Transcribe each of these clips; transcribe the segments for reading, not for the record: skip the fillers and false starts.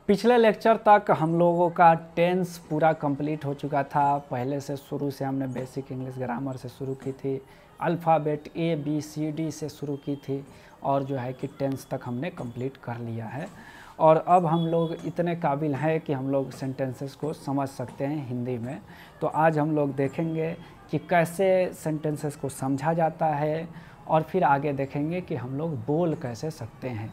पिछले लेक्चर तक हम लोगों का टेंस पूरा कंप्लीट हो चुका था। पहले से शुरू से हमने बेसिक इंग्लिश ग्रामर से शुरू की थी, अल्फ़ाबेट ABCD से शुरू की थी और जो है कि टेंस तक हमने कंप्लीट कर लिया है। और अब हम लोग इतने काबिल हैं कि हम लोग सेंटेंसेस को समझ सकते हैं हिंदी में। तो आज हम लोग देखेंगे कि कैसे सेंटेंसेस को समझा जाता है और फिर आगे देखेंगे कि हम लोग बोल कैसे सकते हैं।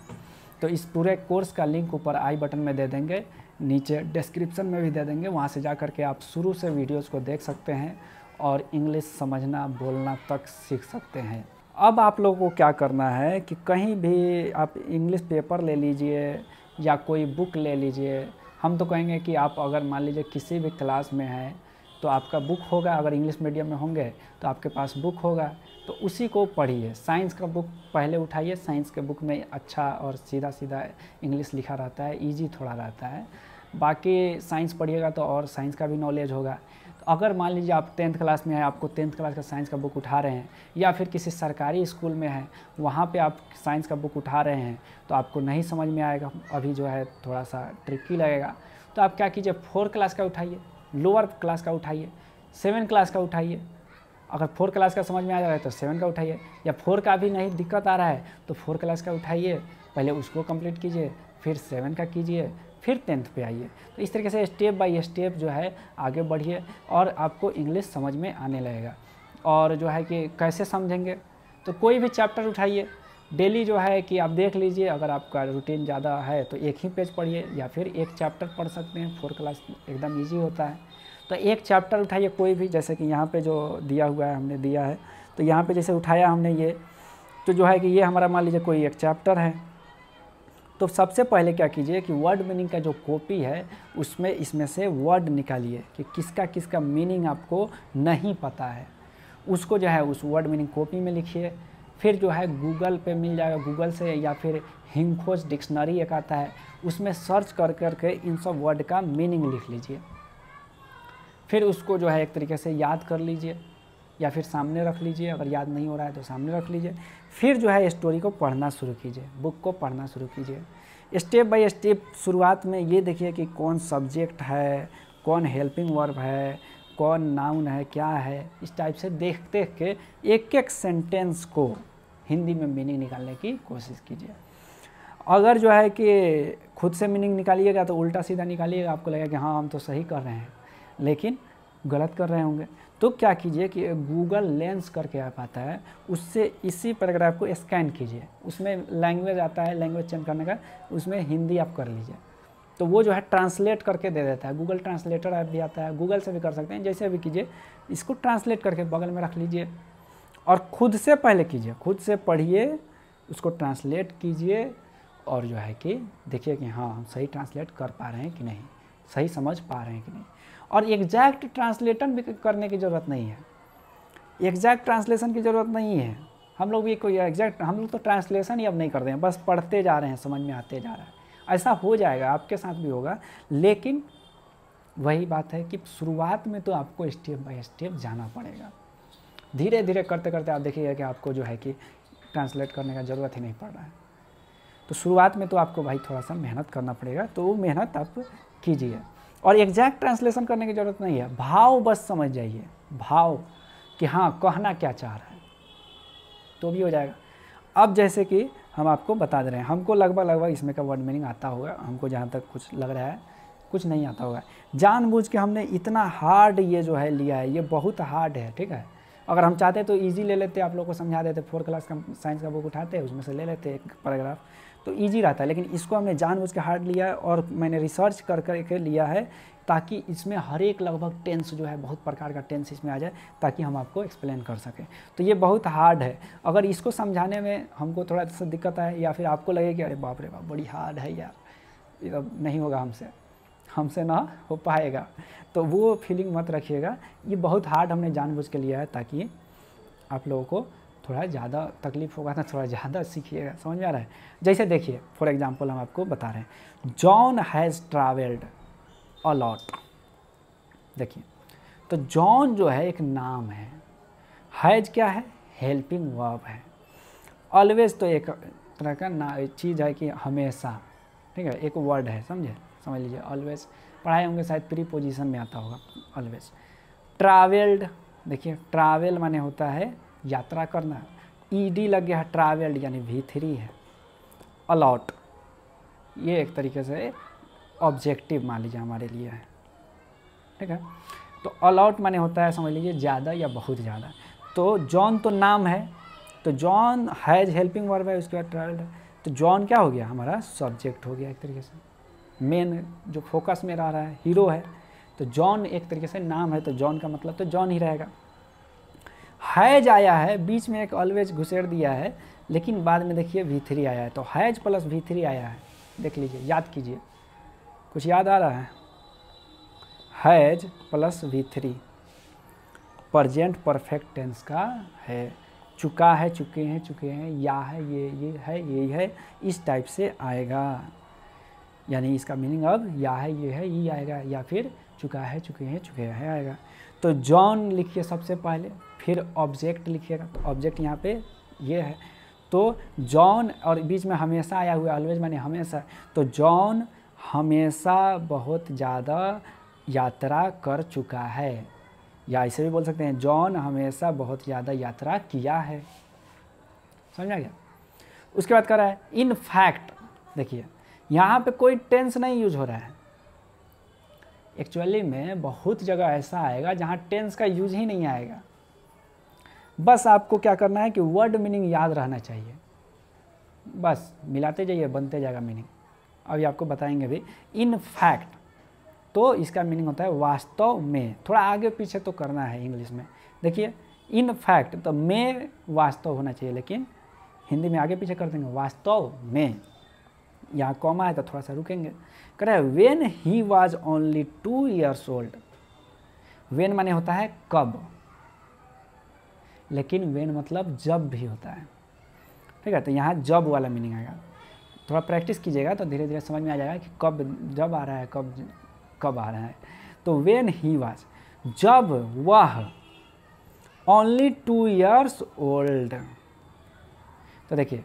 तो इस पूरे कोर्स का लिंक ऊपर आई बटन में दे देंगे, नीचे डिस्क्रिप्शन में भी दे देंगे, वहाँ से जा कर के आप शुरू से वीडियोस को देख सकते हैं और इंग्लिश समझना बोलना तक सीख सकते हैं। अब आप लोगों को क्या करना है कि कहीं भी आप इंग्लिश पेपर ले लीजिए या कोई बुक ले लीजिए। हम तो कहेंगे कि आप अगर मान लीजिए किसी भी क्लास में हैं तो आपका बुक होगा, अगर इंग्लिश मीडियम में होंगे तो आपके पास बुक होगा, तो उसी को पढ़िए। साइंस का बुक पहले उठाइए, साइंस के बुक में अच्छा और सीधा सीधा इंग्लिश लिखा रहता है, इजी थोड़ा रहता है। बाकी साइंस पढ़िएगा तो और साइंस का भी नॉलेज होगा। तो अगर मान लीजिए आप 10th क्लास में हैं, आपको 10th क्लास का साइंस का बुक उठा रहे हैं या फिर किसी सरकारी स्कूल में हैं, वहाँ पे आप साइंस का बुक उठा रहे हैं तो आपको नहीं समझ में आएगा, अभी जो है थोड़ा सा ट्रिकी लगेगा। तो आप क्या कीजिए, 4 क्लास का उठाइए, लोअर क्लास का उठाइए, 7 क्लास का उठाइए। अगर 4 क्लास का समझ में आ जा रहा है तो 7 का उठाइए, या 4 का भी नहीं दिक्कत आ रहा है तो 4 क्लास का उठाइए, पहले उसको कंप्लीट कीजिए, फिर 7 का कीजिए, फिर 10th पे आइए। तो इस तरीके से स्टेप बाय स्टेप जो है आगे बढ़िए और आपको इंग्लिश समझ में आने लगेगा। और जो है कि कैसे समझेंगे, तो कोई भी चैप्टर उठाइए, डेली जो है कि आप देख लीजिए, अगर आपका रूटीन ज़्यादा है तो एक ही पेज पढ़िए या फिर एक चैप्टर पढ़ सकते हैं। 4 क्लास एकदम ईजी होता है। तो एक चैप्टर उठाइए कोई भी, जैसे कि यहाँ पे जो दिया हुआ है हमने दिया है, तो यहाँ पे जैसे उठाया हमने ये, तो जो है कि ये हमारा मान लीजिए कोई एक चैप्टर है। तो सबसे पहले क्या कीजिए कि वर्ड मीनिंग का जो कॉपी है उसमें इसमें से वर्ड निकालिए कि किसका किसका मीनिंग आपको नहीं पता है, उसको जो है उस वर्ड मीनिंग कॉपी में लिखिए। फिर जो है गूगल पे मिल जाएगा, गूगल से या फिर हिंखोज डिक्शनरी एक आता है, उसमें सर्च कर करके इन सब वर्ड का मीनिंग लिख लीजिए। फिर उसको जो है एक तरीके से याद कर लीजिए या फिर सामने रख लीजिए, अगर याद नहीं हो रहा है तो सामने रख लीजिए। फिर जो है स्टोरी को पढ़ना शुरू कीजिए, बुक को पढ़ना शुरू कीजिए। स्टेप बाय स्टेप शुरुआत में ये देखिए कि कौन सब्जेक्ट है, कौन हेल्पिंग वर्ब है, कौन नाउन है, क्या है, इस टाइप से देख देख के एक एक सेंटेंस को हिंदी में मीनिंग निकालने की कोशिश कीजिए। अगर जो है कि खुद से मीनिंग निकालिएगा तो उल्टा सीधा निकालिएगा, आपको लगेगा कि हाँ हम तो सही कर रहे हैं, लेकिन गलत कर रहे होंगे। तो क्या कीजिए कि गूगल लेंस करके ऐप आता है, उससे इसी पैराग्राफ को स्कैन कीजिए, उसमें लैंग्वेज आता है, लैंग्वेज चेंज करने का, उसमें हिंदी आप कर लीजिए, तो वो जो है ट्रांसलेट करके दे देता है। गूगल ट्रांसलेटर ऐप भी आता है, गूगल से भी कर सकते हैं, जैसे भी कीजिए, इसको ट्रांसलेट करके बगल में रख लीजिए और खुद से पहले कीजिए, खुद से पढ़िए, उसको ट्रांसलेट कीजिए और जो है कि देखिए कि हाँ हम सही ट्रांसलेट कर पा रहे हैं कि नहीं, सही समझ पा रहे हैं कि नहीं। और एग्जैक्ट ट्रांसलेशन भी करने की ज़रूरत नहीं है, एग्जैक्ट ट्रांसलेशन की ज़रूरत नहीं है। हम लोग भी कोई एग्जैक्ट, हम लोग तो ट्रांसलेशन ही अब नहीं कर रहे हैं, बस पढ़ते जा रहे हैं, समझ में आते जा रहा है। ऐसा हो जाएगा, आपके साथ भी होगा, लेकिन वही बात है कि शुरुआत में तो आपको स्टेप बाय स्टेप जाना पड़ेगा। धीरे धीरे करते करते आप देखिएगा कि आपको जो है कि ट्रांसलेट करने का ज़रूरत ही नहीं पड़ रहा है। तो शुरुआत में तो आपको भाई थोड़ा सा मेहनत करना पड़ेगा, तो वो मेहनत आप कीजिए। और एग्जैक्ट ट्रांसलेशन करने की ज़रूरत नहीं है, भाव बस समझ जाइए, भाव कि हाँ कहना क्या चाह रहा है, तो भी हो जाएगा। अब जैसे कि हम आपको बता दे रहे हैं, हमको लगभग इसमें का वर्ड मीनिंग आता होगा, हमको जहाँ तक कुछ लग रहा है, कुछ नहीं आता होगा। जानबूझ के हमने इतना हार्ड ये जो है लिया है, ये बहुत हार्ड है, ठीक है। अगर हम चाहते तो इजी ले लेते, आप लोग को समझा देते, 4 क्लास का साइंस का बुक उठाते, उसमें से ले लेते एक पैराग्राफ, तो इजी रहता है। लेकिन इसको हमने जानबूझ के हार्ड लिया है और मैंने रिसर्च कर के लिया है ताकि इसमें हर एक लगभग टेंस जो है, बहुत प्रकार का टेंस इसमें आ जाए, ताकि हम आपको एक्सप्लेन कर सकें। तो ये बहुत हार्ड है, अगर इसको समझाने में हमको थोड़ा सा दिक्कत आए या फिर आपको लगे कि अरे बाप रे बाप बड़ी हार्ड है यार, ये तो नहीं होगा हमसे ना हो पाएगा, तो वो फीलिंग मत रखिएगा। ये बहुत हार्ड हमने जानबूझ के लिया है ताकि आप लोगों को थोड़ा ज़्यादा तकलीफ होगा ना, थोड़ा ज़्यादा सीखिएगा। समझ में आ रहा है? जैसे देखिए फॉर एग्जांपल हम आपको बता रहे हैं, John has travelled a lot. देखिए तो जॉन जो है एक नाम है, हैज़ क्या है, हेल्पिंग वर्ब है, ऑलवेज तो एक तरह का ना चीज़ है कि हमेशा, ठीक है, एक वर्ड है, समझे। समझ लीजिए। ऑलवेज पढ़ाए होंगे शायद, प्रीपोजिशन में आता होगा ऑलवेज। ट्रैवल्ड, देखिए ट्रैवल माने होता है यात्रा करना, ईडी लग गया है, ट्रैवल्ड यानी V3 है। अलॉट, ये एक तरीके से ऑब्जेक्टिव मान लीजिए हमारे लिए है, ठीक है। तो अलॉट माने होता है समझ लीजिए ज़्यादा या बहुत ज़्यादा। तो जॉन तो नाम है, तो जॉन हैज़ हेल्पिंग वर्ब है, उसके बाद ट्रैवल्ड है, तो जॉन क्या हो गया हमारा सब्जेक्ट हो गया एक तरीके से, मेन जो फोकस में रह रहा है, हीरो है। तो जॉन एक तरीके से नाम है, तो जॉन का मतलब तो जॉन ही रहेगा। हैज आया है, बीच में एक ऑलवेज घुसेड़ दिया है, लेकिन बाद में देखिए V3 आया है, तो हैज प्लस V3 आया है। देख लीजिए, याद कीजिए, कुछ याद आ रहा है? Has plus V3 present perfect tense का है। चुका है, चुके हैं, या है, ये है, यही है, इस टाइप से आएगा। यानी इसका मीनिंग अब या है, ये है, ये आएगा, या फिर चुका है, चुके हैं आएगा। तो जॉन लिखिए सबसे पहले, फिर ऑब्जेक्ट लिखिएगा, तो ऑब्जेक्ट यहाँ पे ये है। तो जॉन और बीच में हमेशा आया हुआ, ऑलवेज माने हमेशा, तो जॉन हमेशा बहुत ज़्यादा यात्रा कर चुका है, या ऐसे भी बोल सकते हैं जॉन हमेशा बहुत ज़्यादा यात्रा किया है। समझा गया? उसके बाद कर रहा है इन फैक्ट। देखिए यहाँ पे कोई टेंस नहीं यूज हो रहा है। एक्चुअली में बहुत जगह ऐसा आएगा जहाँ टेंस का यूज ही नहीं आएगा। बस आपको क्या करना है कि वर्ड मीनिंग याद रहना चाहिए, बस मिलाते जाइए, बनते जाएगा मीनिंग। अभी आपको बताएंगे भी। इन फैक्ट, तो इसका मीनिंग होता है वास्तव में। थोड़ा आगे पीछे तो करना है इंग्लिश में। देखिए इन फैक्ट, तो में वास्तव होना चाहिए, लेकिन हिंदी में आगे पीछे कर देंगे वास्तव में। यहाँ कॉमा है तो थोड़ा सा रुकेंगे। कह रहा है when he was only 2 years old. When माने होता है कब, लेकिन वेन मतलब जब भी होता है, ठीक है। तो यहाँ जब वाला मीनिंग आएगा। थोड़ा प्रैक्टिस कीजिएगा तो धीरे धीरे समझ में आ जाएगा कि कब जब आ रहा है, कब आ रहा है। तो वेन ही वाज, जब वह, ओनली 2 years ओल्ड। तो देखिए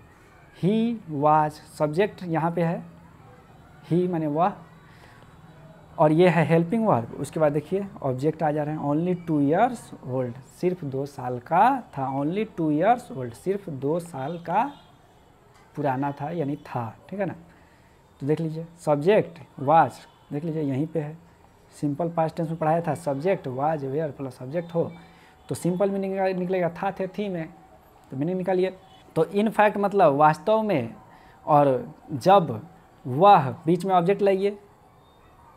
ही वाज सब्जेक्ट यहाँ पे है, ही माने वह, और ये है हेल्पिंग वर्ब। उसके बाद देखिए ऑब्जेक्ट आ जा रहे हैं। ओनली 2 years ओल्ड, सिर्फ 2 साल का था। ओनली 2 years ओल्ड, सिर्फ 2 साल का पुराना था, यानी था, ठीक है ना। तो देख लीजिए सब्जेक्ट वाज, देख लीजिए यहीं पे है। सिंपल पास्ट टेंस में पढ़ाया था, subject was were plus subject हो तो सिंपल मीनिंग निकलेगा था, थे, थी में। तो मीनिंग निकालिए। तो इन फैक्ट मतलब वास्तव में, और जब वह, बीच में ऑब्जेक्ट लाइए,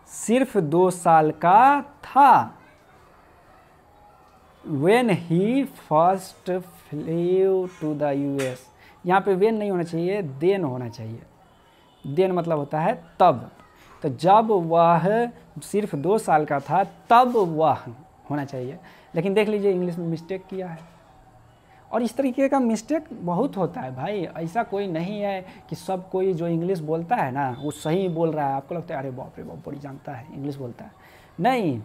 सिर्फ 2 साल का था। When he first flew to the US, यहाँ पे when नहीं होना चाहिए, then होना चाहिए। then मतलब होता है तब। तो जब वह सिर्फ 2 साल का था तब वह होना चाहिए, लेकिन देख लीजिए इंग्लिश में मिस्टेक किया है। और इस तरीके का मिस्टेक बहुत होता है भाई। ऐसा कोई नहीं है कि सब कोई जो इंग्लिश बोलता है ना वो सही बोल रहा है। आपको लगता है अरे बाप रे बाप बड़ी जानता है, इंग्लिश बोलता है। नहीं,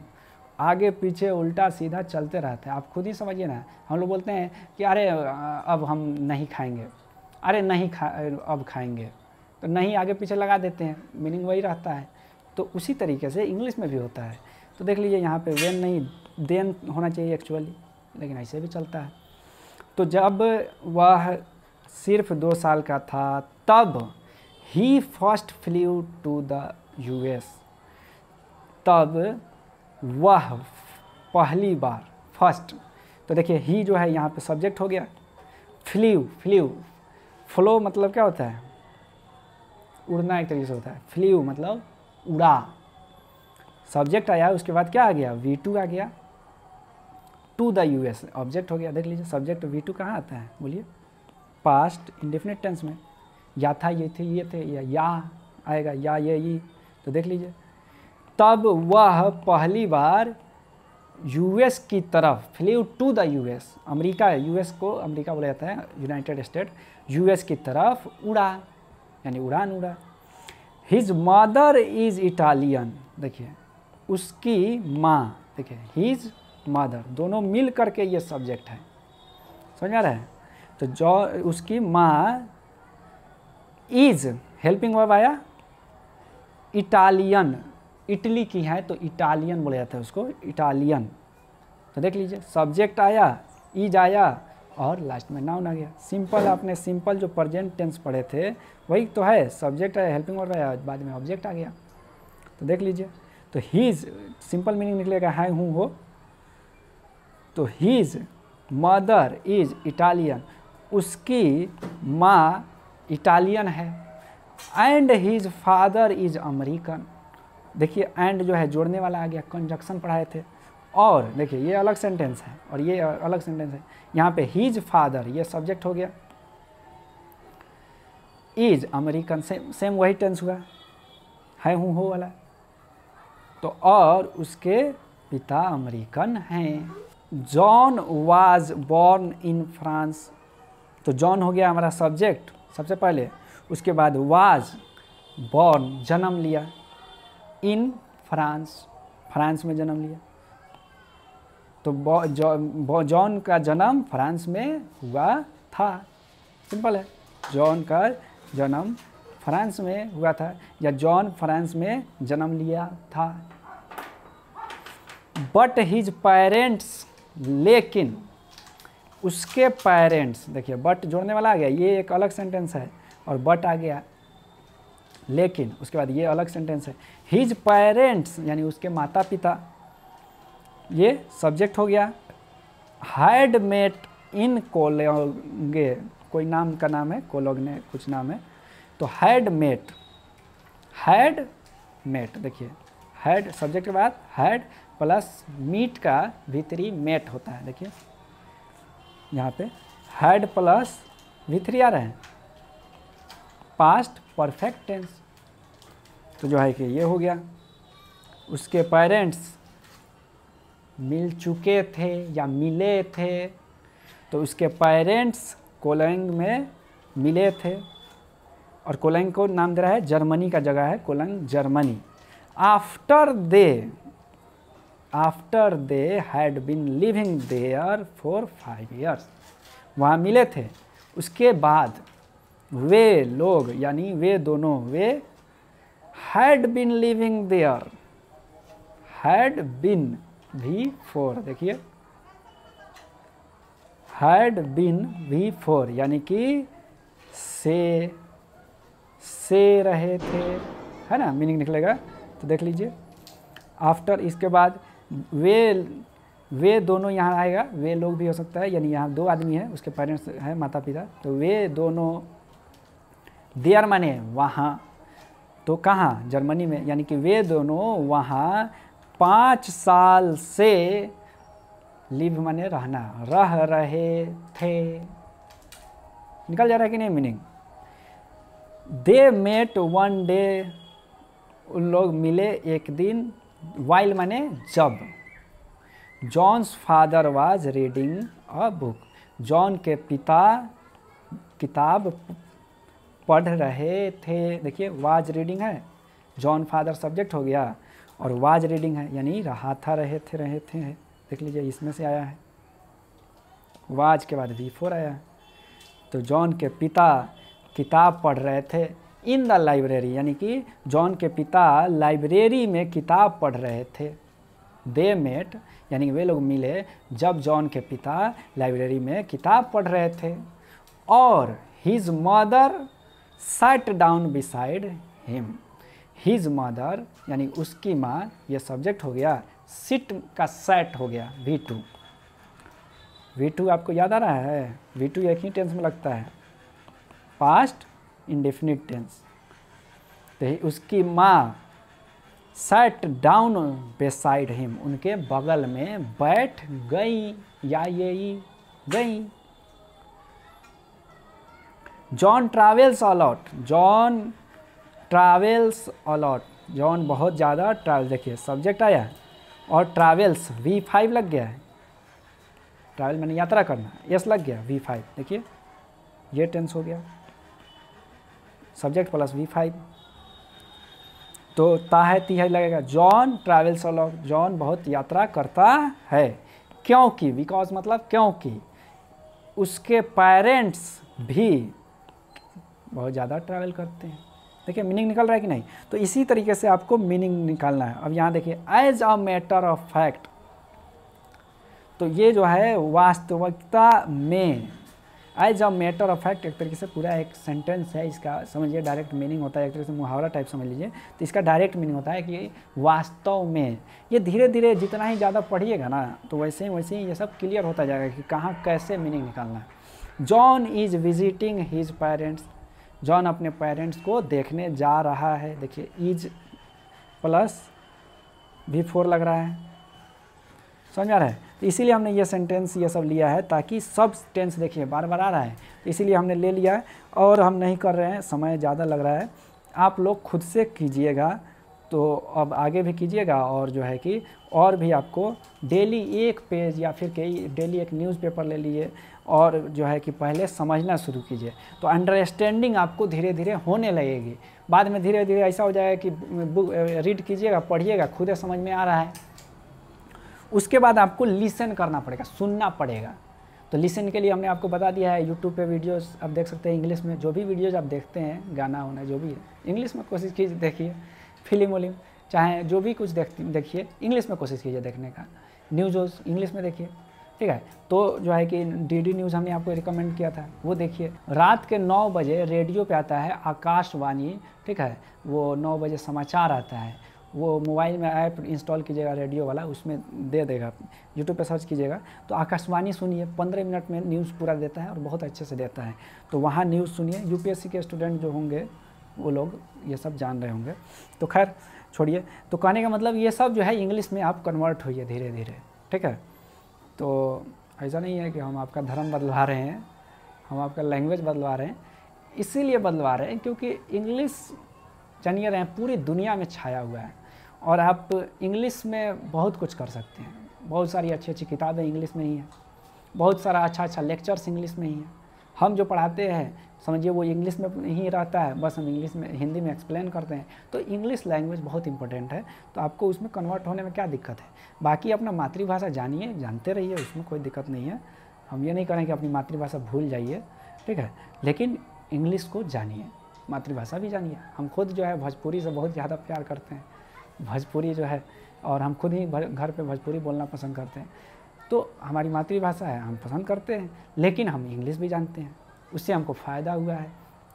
आगे पीछे उल्टा सीधा चलते रहते हैं। आप खुद ही समझिए ना। हम लोग बोलते हैं कि अरे अब हम नहीं खाएंगे, अरे नहीं अब खाएंगे, तो नहीं आगे पीछे लगा देते हैं, मीनिंग वही रहता है। तो उसी तरीके से इंग्लिश में भी होता है। तो देख लीजिए यहाँ पे वेन नहीं देन होना चाहिए एक्चुअली, लेकिन ऐसे भी चलता है। तो जब वह सिर्फ 2 साल का था तब ही first flew to the US, तब वह पहली बार, फर्स्ट। तो देखिए ही जो है यहाँ पे सब्जेक्ट हो गया। फ्लू फ्लो मतलब क्या होता है, उड़ना एक तरीके से होता है। फ्लू मतलब उड़ा, सब्जेक्ट आया, उसके बाद क्या आ गया, V2 आ गया। टू द US ऑब्जेक्ट हो गया। देख लीजिए सब्जेक्ट V2 कहाँ आता है, बोलिए, पास्ट इंडेफिनिट टेंस में। या था, ये थे, ये थे, या आएगा, या ये। तो देख लीजिए तब वह पहली बार US की तरफ, flew to the US, America, US को अमेरिका बोला जाता है, यूनाइटेड स्टेट, US की तरफ उड़ा, यानी उड़ान उड़ा। हिज मदर इज़ इटालियन, देखिए उसकी माँ, देखिए हिज मदर, दोनों मिल करके ये सब्जेक्ट है, समझ आ रहा है। तो जो उसकी माँ, इज हेल्पिंग वर्ब आया, इटालियन, इटली की है तो इटालियन बोला जाता है उसको, इटालियन। तो देख लीजिए सब्जेक्ट आया, इज आया और लास्ट में नाउन आ गया। सिंपल, आपने सिंपल जो प्रेजेंट टेंस पढ़े थे वही तो है, सब्जेक्ट है, हेल्पिंग वर्ब आया, बाद में ऑब्जेक्ट आ गया। तो देख लीजिए, तो हीज सिंपल मीनिंग निकलेगा है हूँ हो, तो हीज मदर इज इटालियन, उसकी माँ इटालियन है। And his father is American. देखिए एंड जो है जोड़ने वाला आ गया, कंजक्शन पढ़ाए थे। और देखिए ये अलग सेंटेंस है और ये अलग सेंटेंस है। यहाँ पे हीज फादर ये सब्जेक्ट हो गया, इज अमेरिकन सेम वही टेंस हुआ, है हूँ हो वाला। तो और उसके पिता अमेरिकन हैं। John was born in France, तो जॉन हो गया हमारा सब्जेक्ट सबसे पहले, उसके बाद वाज बॉर्न जन्म लिया, इन फ्रांस फ्रांस में जन्म लिया। तो जॉन का जन्म फ्रांस में हुआ था, सिंपल है, जॉन का जन्म फ्रांस में हुआ था या जॉन फ्रांस में जन्म लिया था। बट हिज पेरेंट्स, लेकिन उसके पेरेंट्स, देखिए बट जोड़ने वाला आ गया, ये एक अलग सेंटेंस है और बट आ गया, लेकिन उसके बाद ये अलग सेंटेंस है। हिज पेरेंट्स यानी उसके माता पिता, ये सब्जेक्ट हो गया। हैड मेट इन कोलोगे, कोई नाम का नाम है, कोलोगने कुछ नाम है, तो हैड मेट देखिए हैड सब्जेक्ट के बाद हैड प्लस मीट का V3 मेट होता है। देखिए यहाँ पे हैड प्लस V3 आ रहे हैं, पास्ट परफेक्ट टेंस। तो जो है कि ये हो गया, उसके पेरेंट्स मिल चुके थे या मिले थे, तो उसके पेरेंट्स कोलोंग में मिले थे और कोलोंग को नाम दे रहा है, जर्मनी का जगह है Cologne, Germany. After they had been living there for 5 years, वहाँ मिले थे। उसके बाद वे लोग यानी वे दोनों, वे had been living there, had been V4, देखिए हैड बीन V4 यानी कि से रहे थे, है ना, मीनिंग निकलेगा। तो देख लीजिए आफ्टर, इसके बाद वे दोनों यहाँ आएगा, वे लोग भी हो सकता है, यानी यहाँ 2 आदमी है, उसके पेरेंट्स हैं माता पिता, तो वे दोनों, देयर माने वहाँ, तो कहाँ, जर्मनी में, यानी कि वे दोनों वहाँ 5 साल से, लिव माने रहना, रह रहे थे। निकल जा रहा है कि नहीं meaning. They met one day, उन लोग मिले एक दिन, वाइल माने जब। John's father was reading a book, John के पिता किताब पढ़ रहे थे। देखिए वाज रीडिंग है, जॉन फादर सब्जेक्ट हो गया और वाज रीडिंग है यानी रहा था, रहे थे। देख लीजिए इसमें से आया है, वाज के बाद V4 आया। तो जॉन के पिता किताब पढ़ रहे थे इन द लाइब्रेरी, यानी कि जॉन के पिता लाइब्रेरी में किताब पढ़ रहे थे। दे मेट यानी वे लोग मिले जब जॉन के पिता लाइब्रेरी में किताब पढ़ रहे थे। और his mother sat down beside him, his mother यानी उसकी माँ, ये सब्जेक्ट हो गया, सिट का सेट हो गया V2 आपको याद आ रहा है, V2 एक ही टेंस में लगता है, पास्ट इंडेफिनिट टेंस। तो उसकी माँ सैट डाउन बेसाइड हिम, उनके बगल में बैठ गई या ये गई। John travels a lot, John travels a lot, John बहुत ज़्यादा ट्रैवल, देखिए सब्जेक्ट आया और ट्रैवल्स V5 लग गया है, ट्रैवल मैंने यात्रा करना, यस लग गया V5, देखिए ये टेंस हो गया, सब्जेक्ट प्लस V5, तो ता है ती है लगेगा। जॉन ट्रैवल्स अलॉट, जॉन बहुत यात्रा करता है, क्योंकि, बिकॉज मतलब क्योंकि उसके पेरेंट्स भी बहुत ज़्यादा ट्रैवल करते हैं, देखिए मीनिंग निकल रहा है कि नहीं। तो इसी तरीके से आपको मीनिंग निकालना है। अब यहाँ देखिए as a matter of fact, तो ये जो है वास्तविकता में, as a matter of fact एक तरीके से पूरा एक सेंटेंस है, इसका समझिए डायरेक्ट मीनिंग होता है, एक तरीके से मुहावरा टाइप समझ लीजिए। तो इसका डायरेक्ट मीनिंग होता है कि वास्तव में। ये धीरे धीरे जितना ही ज़्यादा पढ़िएगा ना तो वैसे ही ये सब क्लियर होता जाएगा कि कहाँ कैसे मीनिंग निकालना है। John is visiting his parents, John अपने पेरेंट्स को देखने जा रहा है। देखिए इज प्लस V4 लग रहा है, समझ आ रहा है। तो इसीलिए हमने ये सेंटेंस ये सब लिया है, ताकि सब टेंस देखिए बार बार आ रहा है, तो इसीलिए हमने ले लिया है। और हम नहीं कर रहे हैं, समय ज़्यादा लग रहा है, आप लोग खुद से कीजिएगा, तो अब आगे भी कीजिएगा। और जो है कि और भी आपको डेली एक पेज या फिर कई डेली एक न्यूज़पेपर ले लीजिए और जो है कि पहले समझना शुरू कीजिए, तो अंडरस्टैंडिंग आपको धीरे धीरे होने लगेगी। बाद में धीरे धीरे ऐसा हो जाएगा कि बुक रीड कीजिएगा, पढ़िएगा, खुद समझ में आ रहा है। उसके बाद आपको लिसन करना पड़ेगा, सुनना पड़ेगा। तो लिसन के लिए हमने आपको बता दिया है, यूट्यूब पे वीडियोस आप देख सकते हैं इंग्लिश में। जो भी वीडियोस आप देखते हैं, गाना होना जो भी है, इंग्लिश में कोशिश कीजिए देखिए, फिल्म विल्म चाहे जो भी कुछ देखिए इंग्लिश में कोशिश कीजिए देखने का। न्यूज़ इंग्लिश में देखिए, ठीक है। तो जो है कि डीडी न्यूज़ हमने आपको रिकमेंड किया था, वो देखिए। रात के 9 बजे रेडियो पे आता है आकाशवाणी, ठीक है, वो 9 बजे समाचार आता है। वो मोबाइल में ऐप इंस्टॉल कीजिएगा रेडियो वाला, उसमें दे देगा, यूट्यूब पे सर्च कीजिएगा तो आकाशवाणी सुनिए। 15 मिनट में न्यूज़ पूरा देता है और बहुत अच्छे से देता है, तो वहाँ न्यूज़ सुनिए। यूपीएससी के स्टूडेंट जो होंगे वो लोग ये सब जान रहे होंगे। तो खैर छोड़िए, तो कहने का मतलब ये सब जो है इंग्लिश में आप कन्वर्ट होइए धीरे धीरे, ठीक है। तो ऐसा नहीं है कि हम आपका धर्म बदलवा रहे हैं, हम आपका लैंग्वेज बदलवा रहे हैं। इसीलिए बदलवा रहे हैं क्योंकि इंग्लिश जानिए रहे हैं पूरी दुनिया में छाया हुआ है, और आप इंग्लिश में बहुत कुछ कर सकते हैं। बहुत सारी अच्छी अच्छी किताबें इंग्लिश में ही हैं, बहुत सारा अच्छा लेक्चर्स इंग्लिश में ही है। हम जो पढ़ाते हैं समझिए वो इंग्लिश में ही रहता है, बस हम इंग्लिश में हिंदी में एक्सप्लेन करते हैं। तो इंग्लिश लैंग्वेज बहुत इंपॉर्टेंट है, तो आपको उसमें कन्वर्ट होने में क्या दिक्कत है। बाकी अपना मातृभाषा जानिए, जानते रहिए, उसमें कोई दिक्कत नहीं है। हम ये नहीं करें कि अपनी मातृभाषा भूल जाइए, ठीक है, लेकिन इंग्लिश को जानिए, मातृभाषा भी जानिए। हम खुद जो है भोजपुरी से बहुत ज़्यादा प्यार करते हैं, भोजपुरी जो है, और हम खुद ही घर पे भोजपुरी बोलना पसंद करते हैं। तो हमारी मातृभाषा है, हम पसंद करते हैं, लेकिन हम इंग्लिश भी जानते हैं, उससे हमको फ़ायदा हुआ है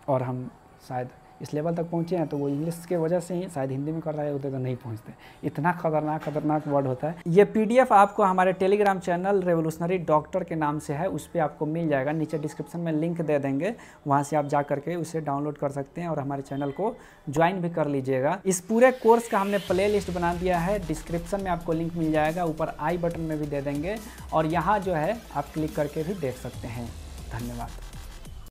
और हम शायद इस लेवल तक पहुँचे हैं। तो वो इंग्लिश के वजह से ही शायद हिंदी में कर रहे होते तो नहीं पहुँचते। इतना खतरनाक वर्ड होता है। ये PDF आपको हमारे टेलीग्राम चैनल रेवोल्यूशनरी डॉक्टर के नाम से है, उस पर आपको मिल जाएगा। नीचे डिस्क्रिप्शन में लिंक दे देंगे, वहाँ से आप जा करके उसे डाउनलोड कर सकते हैं और हमारे चैनल को ज्वाइन भी कर लीजिएगा। इस पूरे कोर्स का हमने प्ले लिस्ट बना दिया है, डिस्क्रिप्शन में आपको लिंक मिल जाएगा, ऊपर आई बटन में भी दे देंगे, और यहाँ जो है आप क्लिक करके भी देख सकते हैं। धन्यवाद।